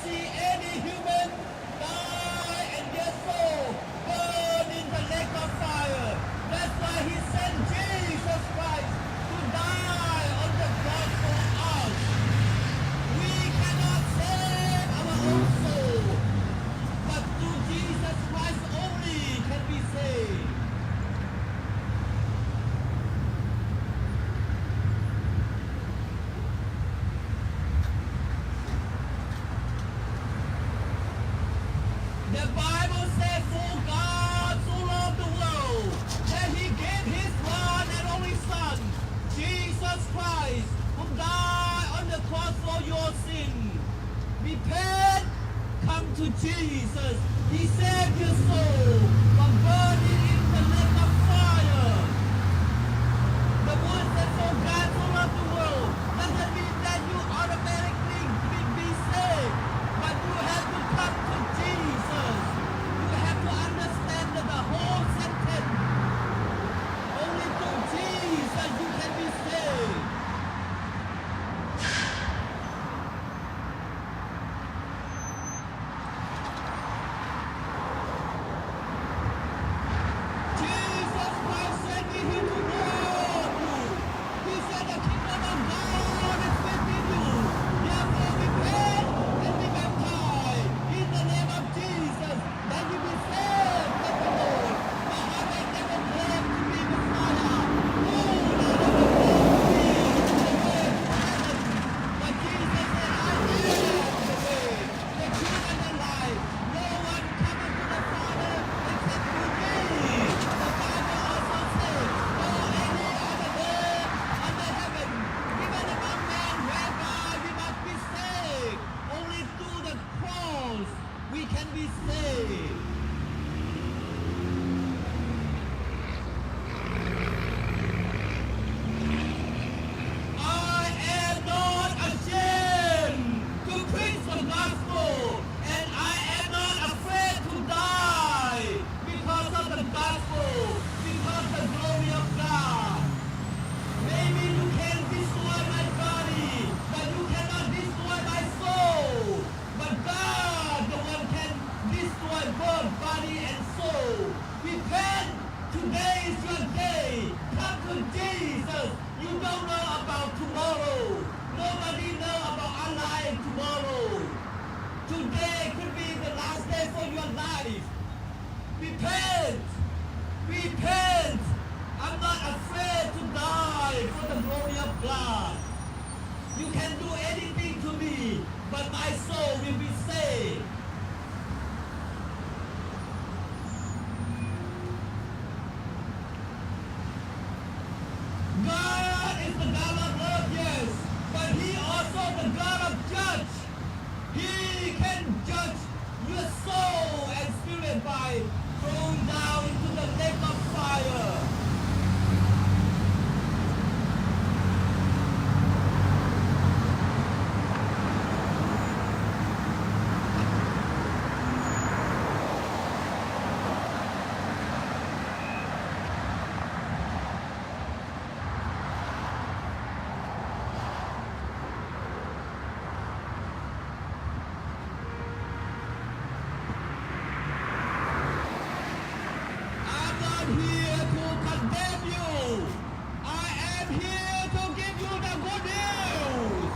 see any human die and their soul burn in the lake of fire. That's why he sent Jesus Christ to die on the cross for us. We cannot save our own soul, but through Jesus Christ only can we save. The Bible says, for God so loved the world that he gave his one and only Son, Jesus Christ, who died on the cross for your sin. Repent, come to Jesus. He saved your soul from burning in the lake of fire. The word says, for God so loved the world doesn't mean that you automatically be saved, but you have to come to Jesus. You have to understand that the whole sentence. Only through Jesus you can be saved. Jesus Christ sent me here to warn you. He said the kingdom of God is within you. Therefore repent and be baptized in the name of Jesus, that you be saved from the Lord. Muhammad never claimed to be Messiah. No, never claimed to be the way to heaven. But Jesus said, I am the way, the truth, and the life. No one cometh to the Father except through me. The Bible also says, no any other name under heaven given among men whereby we must be saved. Only through the cross we can be saved. I am not ashamed to preach the gospel, and I am not afraid to die because of the gospel, because the glory of God. Maybe you can destroy my body, but you cannot destroy my soul. But God, the one can destroy both body and soul. Repent. Today is your day. Come to Jesus. You don't know about tomorrow. Nobody knows about our life tomorrow. Today could be the last day for your life. Repent. Repent. I'm not afraid to die for the glory of God. You can do anything to me, but my soul will be saved. God is the God of love, yes, but he also the God of judge. He can judge your soul and spirit by throwing down into the lake of fire. I'm not here to condemn you. I am here to give you the good news.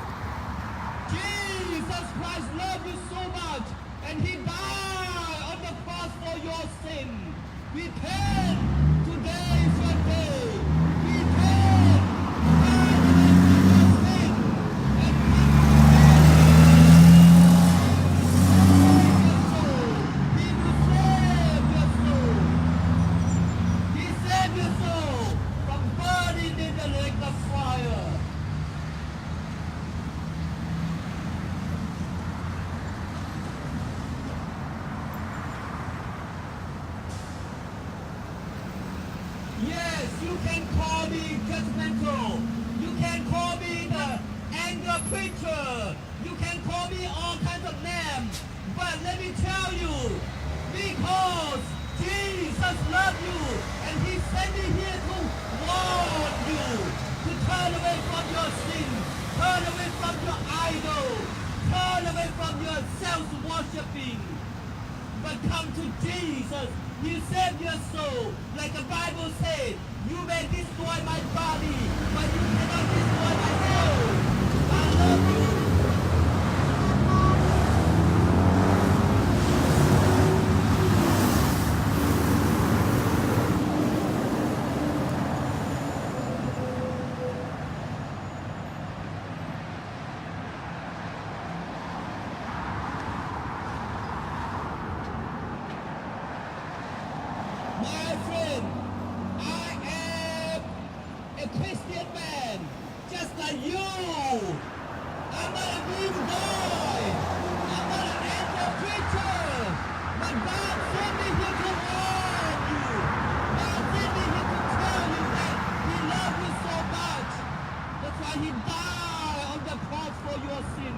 Jesus Christ loved you so much, and he died on the cross for your sin. Repent. Today is your day. Repent. Turn away from your sin and come to He will save your soul. He saved your soul from burning in the lake of fire. Yes, you can call me judgmental. You can call me the anger preacher. You can call me all kinds of names. But let me tell you, because Jesus loved you and he sent me here to warn you to turn away from your sin, turn away from your idol, Turn away from your self-worshipping, but come to Jesus. He saved your soul. Like the Bible says, you may destroy my body, but you cannot destroy my soul. I love you. My friend, I am a Christian man, just like you. I'm not a big boy. I'm not an angel preacher. But God sent me here to warn you. God sent me here to tell you that He loves you so much. That's why He died on the cross for your sin.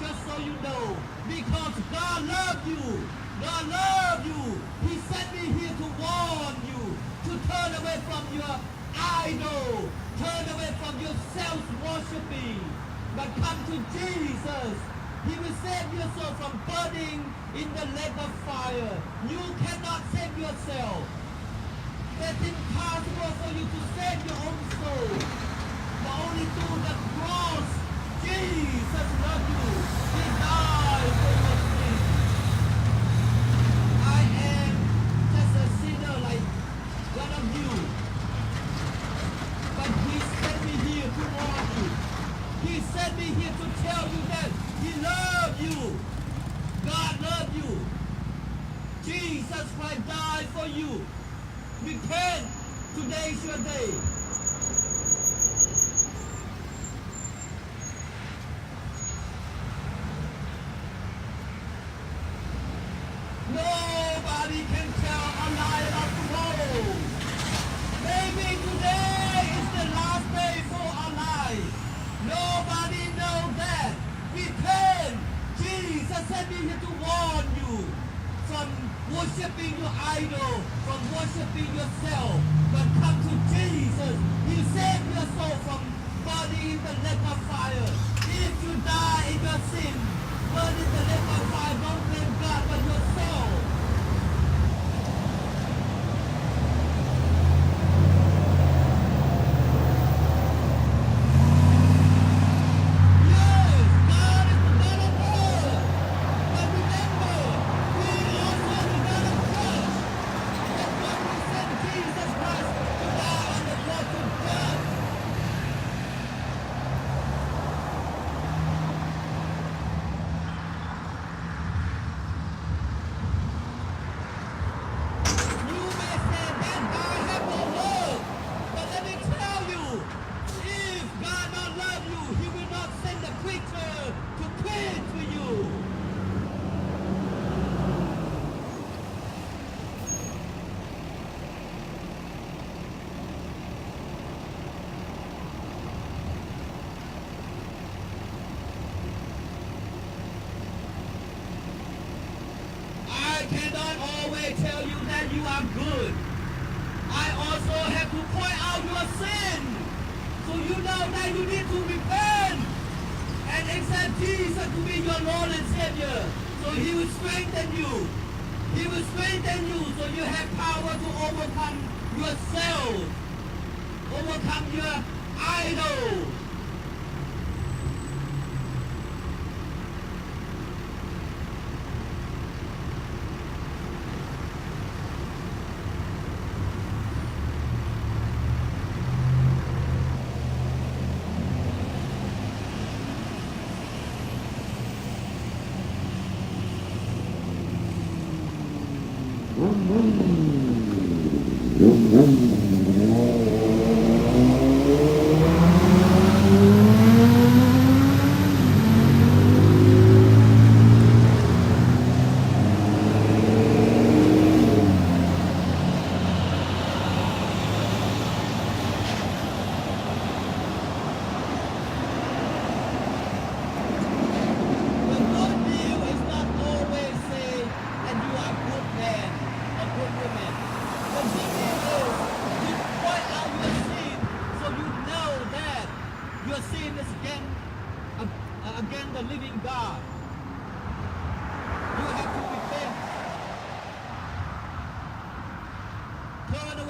Just so you know, because God loved you. God loved you. He sent me here to warn you, to turn away from your idol, turn away from your self-worshipping, but come to Jesus. He will save your soul from burning in the lake of fire. You cannot save yourself. It's impossible for you to save your own soul, but only through the cross. Jesus loves you. He died for your sins. I am just a sinner like one of you. But He sent me here to warn you. He sent me here to tell you that He loves you. God loves you. Jesus Christ died for you. Repent. Today is your day. Nobody can tell a lie about tomorrow. Maybe today is the last day for our life. Nobody knows that. Repent. Jesus sent me here to warn you from worshiping your idol, from worshiping yourself. But come to Jesus. He saved your soul from burning in the lake of fire. If you die in your sin, burn in the lake of fire, don't blame God but yourself. Yes, God is the God of love. But remember, He is also the God of judge. That's why He sent Jesus Christ to die on the cross to judge. You may say that God has no love, but let me tell you, if God not love you, He will not send a preacher to preach to you. I cannot always tell you that you are good. I also have to point out your sin. So you know that you need to repent and accept Jesus to be your Lord and Savior. So He will strengthen you. He will strengthen you so you have power to overcome yourself. Overcome your idol.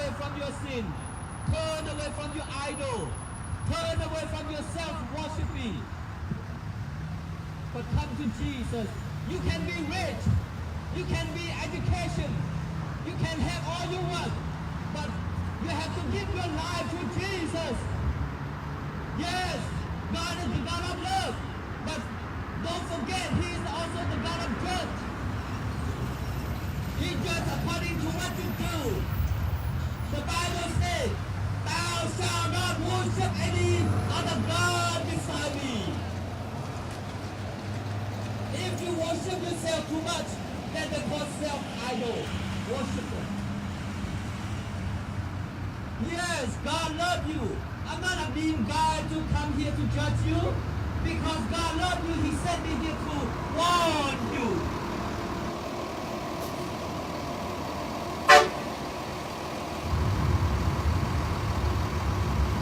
away from your sin. Turn away from your idol. Turn away from your self-worshiping. But come to Jesus. You can be rich. You can be education. You can have all you want. But you have to give your life to Jesus. Yes, God is the God of love. But don't forget, He is also the God of judge. He judges according to what you do. The Bible says, thou shalt not worship any other God beside me. If you worship yourself too much, then they call self-idol worshiper. Yes, God loves you. I'm not a mean guy to come here to judge you. Because God loves you, He sent me here to warn you.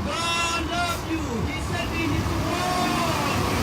God loves you. He sent me here to warn you.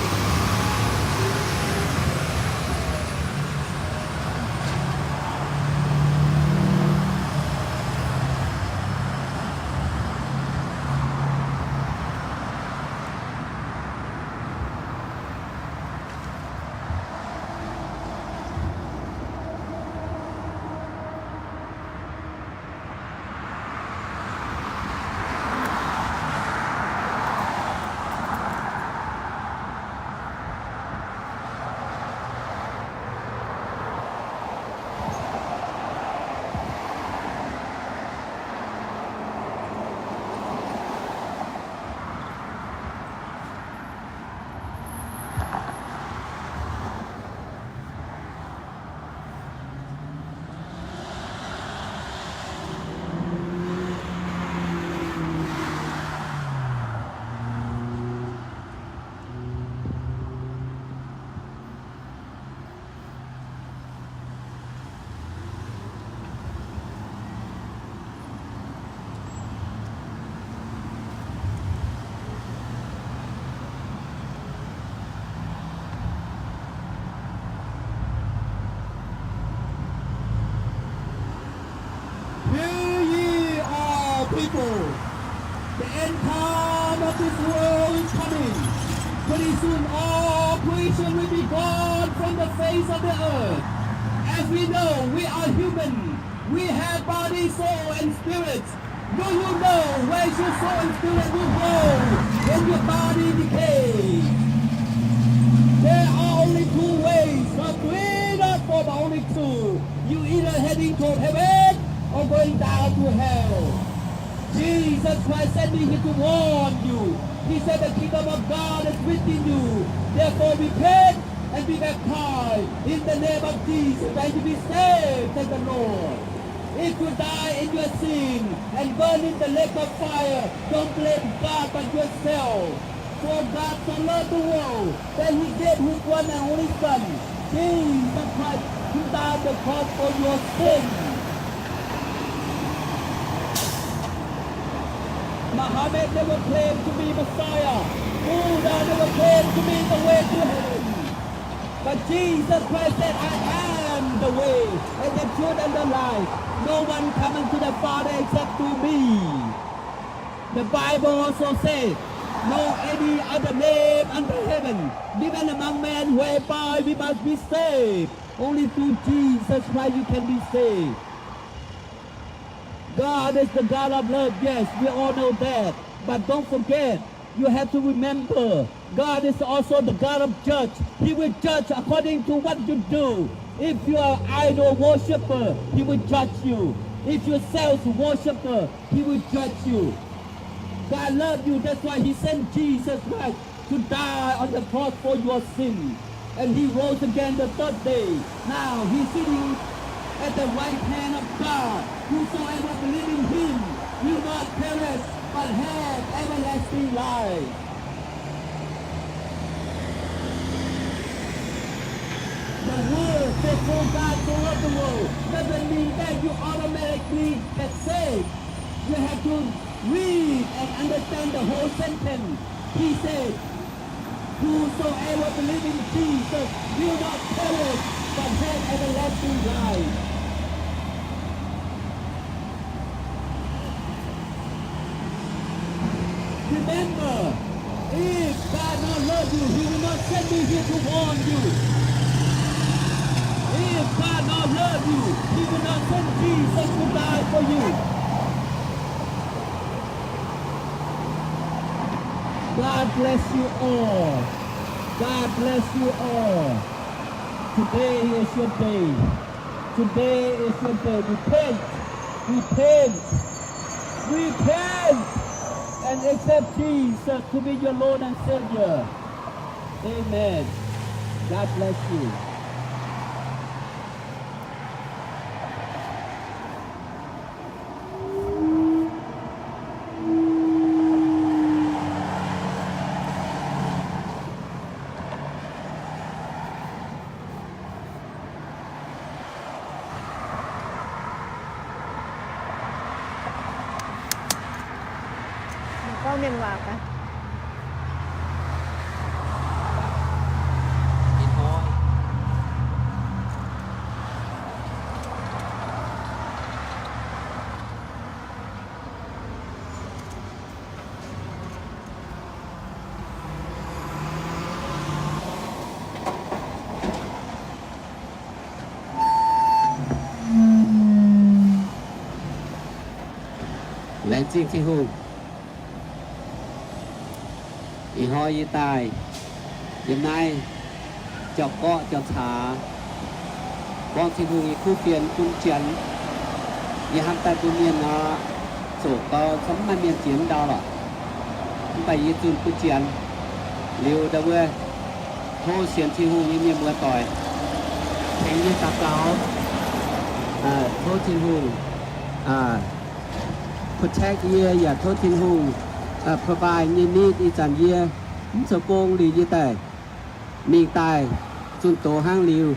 People, the end time of this world is coming. Pretty soon all creation will be gone from the face of the earth. As we know, we are human. We have body, soul, and spirit. Do you know where your soul and spirit will go when your body decays? There are only two ways for freedom, for only two. You either heading toward heaven or going down to hell. Jesus Christ sent me here to warn you. He said the kingdom of God is within you. Therefore repent and be baptized in the name of Jesus and you be saved, said the Lord. If you die in your sin and burn in the lake of fire, don't blame God but yourself. For God so loved the world that He gave His one and only Son, Jesus Christ, to die on the cross for your sins. Muhammad never claimed to be Messiah. Buddha never claimed to be the way to heaven. But Jesus Christ said, I am the way and the truth and the life. No one comes to the Father except through me. The Bible also says, no any other name under heaven given among men whereby we must be saved. Only through Jesus Christ you can be saved. God is the God of love, yes, we all know that. But don't forget, you have to remember, God is also the God of judge. He will judge according to what you do. If you are idol worshiper, He will judge you. If you're self-worshiper, He will judge you. God loves you, that's why He sent Jesus Christ to die on the cross for your sin. And He rose again the third day. Now He's sitting at the right hand of God. Whosoever believes in Him will not perish, but have everlasting life. The word says, for God so loved the world, doesn't mean that you automatically get saved. You have to read and understand the whole sentence. He said, whosoever believes in Jesus will not perish, but have everlasting life. God not love you, He will not send me here to warn you. If God not love you, He will not send Jesus to die for you. God bless you all. God bless you all. Today is your day. Today is your day. Repent. Repent. Repent. And accept Jesus to be your Lord and Savior. Amen. God bless you. ก็เมียนว่ากัน Lên chiếc chi hùng ý hoi y tài Hôm nay chọc cọ chọc thả Bọn chi hùng ý khu phiền cung chiến Ý hàm tài cung miền nó Sổ có sống mà miền chiến đau rồi Không phải ý chung cung chiến Liêu đâu ơi Hô xiên chi hùng ý miền mưa tỏi Thế như tạp lão Hô chi hùng protect year อย่าโทษทิ้งหูprovide need อีจันเยียมสกงหรือยี่แต่มีตายจุนโตห้างริว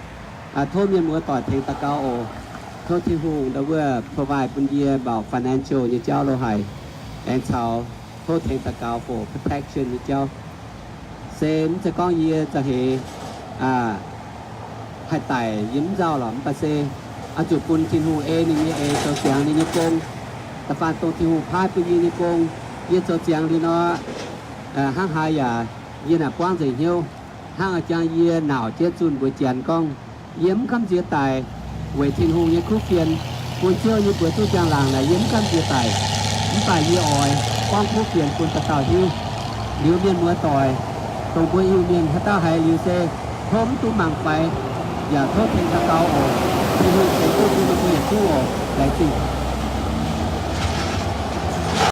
โทษเมียมัวต่อเพลงตะเกาโอโทษทิ้งหูดับเบิล provide ปุญเยียบอก financial ยี่เจ้าโลหายแอนเชาโทษเพลงตะเกา for protection ยี่เจ้าเซนจะก้องเยียจะเหให้ไต่ยิ้มเจ้าหล่อมปะเซจุดปุนทิ้งหูเอนี่เอตัวเสียงนี่กงแต่ฟันตรงที่หูพาดไปยืนในกรงยืนโจเจียงลีเนาะห้างหายยืนกว้างใจเหี้ยวห้างอาจารย์ยืนหนาวเจ็ดจุนบวยเจียนกองเยี่ยมคำเสียตายเวทินหูยืนคู่เพียนคนเชี่ยวยืนบวยตู้จางหลังไหนเยี่ยมคำเสียตายยิ้มตายยืนอ่อยกว้างคู่เพียนคนตะเต่าหิวเลี้ยวเมียนมัวต่อยตรงบวยอิวเมียนพระเต้าไฮลิวเซ่พร้อมตู้มังไปอย่าโทษเพลงตะเต่าออกที่หูใส่ตู้ที่มันเปลี่ยนตู้ออกหลายสิ่ง